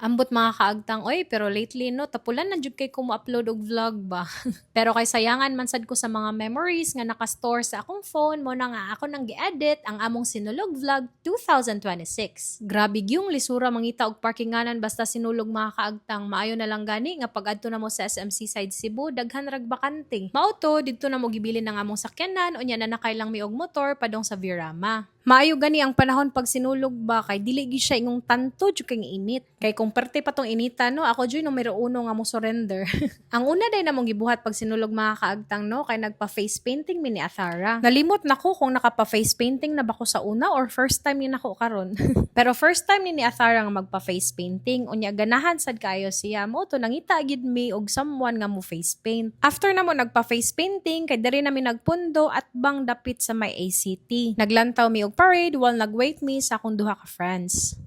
Ambot mga kaagtang, oy, pero lately no, tapulan na jud kay ko mo-upload og vlog ba. Pero kay sayangan man sad ko sa mga memories nga naka-store sa akong phone mo na nga ako nang gi-edit ang among Sinulog Vlog 2026. Grabe yung lisura mangita og parkinganan basta sinulog mga kaagtang, maayo na lang gani nga pag adto na mo sa SMC side Cebu daghan rag bakante. Mao to didto na mo gibilin ang among sakyanan unya na nakailang mi og motor padong sa Virama. Maayo gani ang panahon pag sinulog ba kay dili gi siya ingong tanto jud kay init. Kay kung perte pa tong inita no, ako jud numero 1 nga mo surrender. Ang una day namong gibuhat pag sinulog mga kaagtang no, kay nagpa face painting mi ni Athara. Nalimot nako kung nakapa face painting na ba ko sa una or first time ni nako karon. Pero first time ni Athara nga magpa face painting unya ganahan sad kayo siya mo to nangita gid mi og someone nga mo face paint. After na mo nagpa face painting kay diri nami nagpundo at bang dapit sa may ACT. Naglantaw mi og parade while nag-wait me sa akong duha ka friends.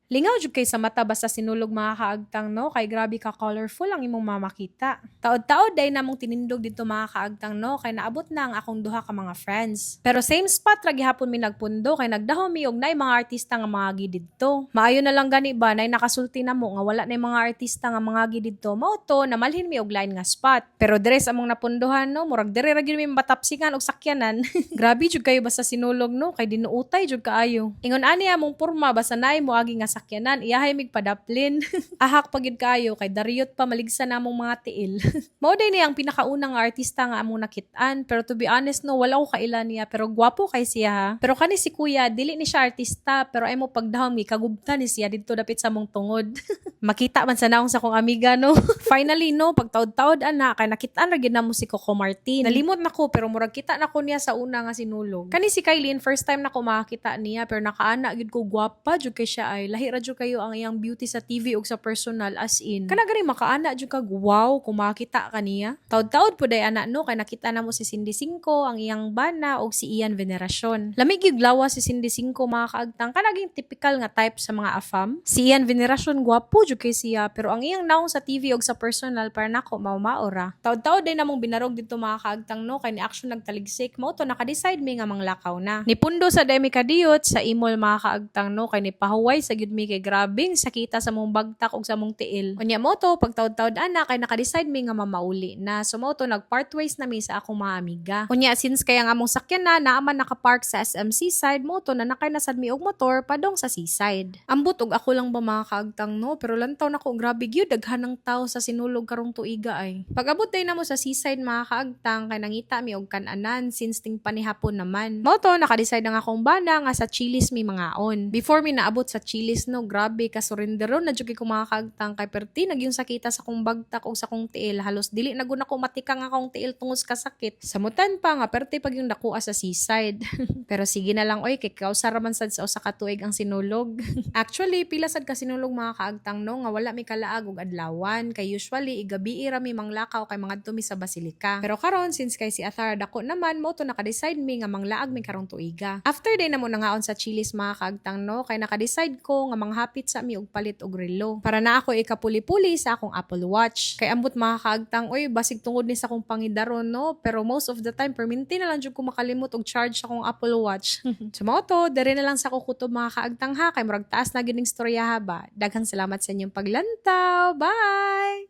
Lingaw jud kay sa mata basta sinulog mga kaagtang no, kay grabe ka colorful ang imong mamakita. Taod-taod day namong tinindog dito mga kaagtang no, kay naabot na ang akong duha ka mga friends. Pero same spot ra gihapon mi nagpundo kay nagdahom mi og nay mga artista nga mga gi didto. Maayo na lang gani ba nay nakasulti na mo nga wala nay mga artista nga mga gi didto, mao to namalhin mi og line nga spot. Pero dres among napunduhan no, murag dire ra gyud mi matapsingan og sakyanan. Grabe jud kayo basta sinulog no, kay dinuutay jud kaayo. Ingon ani among porma basta nay mo agi nga sakyanan, iyahay mig padaplin. Ahak pagid kayo kay daryot pa maligsan namong mga tiil. Mao day ni ang pinakaunang artista nga among nakitaan, pero to be honest no, wala ko kaila niya pero gwapo kay siya ha. Pero kani si kuya dili ni siya artista pero ay mo pagdahom mi kagubtan ni siya didto dapit sa mong tungod. Makita man sa naong sa kong amiga no. Finally no, pagtaod-taod ana kay nakitaan ra gyud namo si Coco Martin. Nalimot nako pero murag kita nako niya sa una nga sinulog. Kani si Kylene first time nako makakita niya pero nakaana gyud ko gwapa jud kay siya ay lahi ra jud kayo ang iyang beauty sa TV ug sa personal as in. Kana gani makaana jud kag wow kung makakita ka niya. Taod-taod pud ay ana no kay nakita namo si Cindy Cinco, ang iyang bana ug si Ian Veneracion. Lamig gyud lawas si Cindy Cinco mga kaagtang kanaging typical nga type sa mga afam. Si Ian Veneracion gwapo jud kay siya pero ang iyang naong sa TV ug sa personal para nako mao-maora. Taod-taod day namong binarog dito mga kaagtang no kay ni action nagtaligsik mao to naka-decide mi nga manglakaw na. Nipundo sa demi kadiyot sa imol mga kaagtang no kay ni pahuway sa gyud mi kay grabing sakita sa mong bagtak ug sa mong tiil. Unya mo to pag taod-taod ana kay naka-decide mi nga mamauli na so mo to nag-part ways na mi sa akong mga amiga. Unya since kay ang among sakyan na naaman naka-park sa SMC side mo to na nakay nasad mi og motor padong sa seaside. Ambot og ako lang ba mga kaagtang no pero lantaw nako grabe gyud daghan ng tao sa sinulog karong tuiga ay. Pag-abot day namo sa seaside mga kaagtang kay nangita mi og kan-anan since ting panihapon naman. Mo to naka-decide ang akong bana nga sa Chili's mi mangaon. Before mi naabot sa Chili's no grabe ka surrenderon na jud ko mga kaagtang kay perti nagyong sakita sa kong bagtak o sa kong tiil halos dili na gud ako matikang akong tiil tungod ka sakit. Samutan pa nga perti pag yung nakuha sa seaside. Pero sige na lang oy kay kausa ra man sad sa usa ka tuig ang sinulog. Actually pila sad ka sinulog mga kaagtang no nga wala mi kalaag og adlawan kay usually igabi ra mi manglakaw kay mangadto mi sa Basilica. Pero karon since kay si Athara dako naman mo to naka-decide mi nga manglaag mi karong tuiga. After day na mo nangaon sa Chili's mga kaagtang no kay naka-decide ko nga manghapit sa mi og palit og relo para na ako ikapuli-puli sa akong Apple Watch. Kay ambot mga kaagtang oy basig tungod ni sa akong pangidaron no pero most of the time perminti na lang jud ko makalimot og charge sa akong Apple Watch. So mao to dere na lang sa ako kutob mga kaagtang ha kay murag taas na gyud ning storya ha ba. Daghang salamat sa inyong paglantaw. Bye.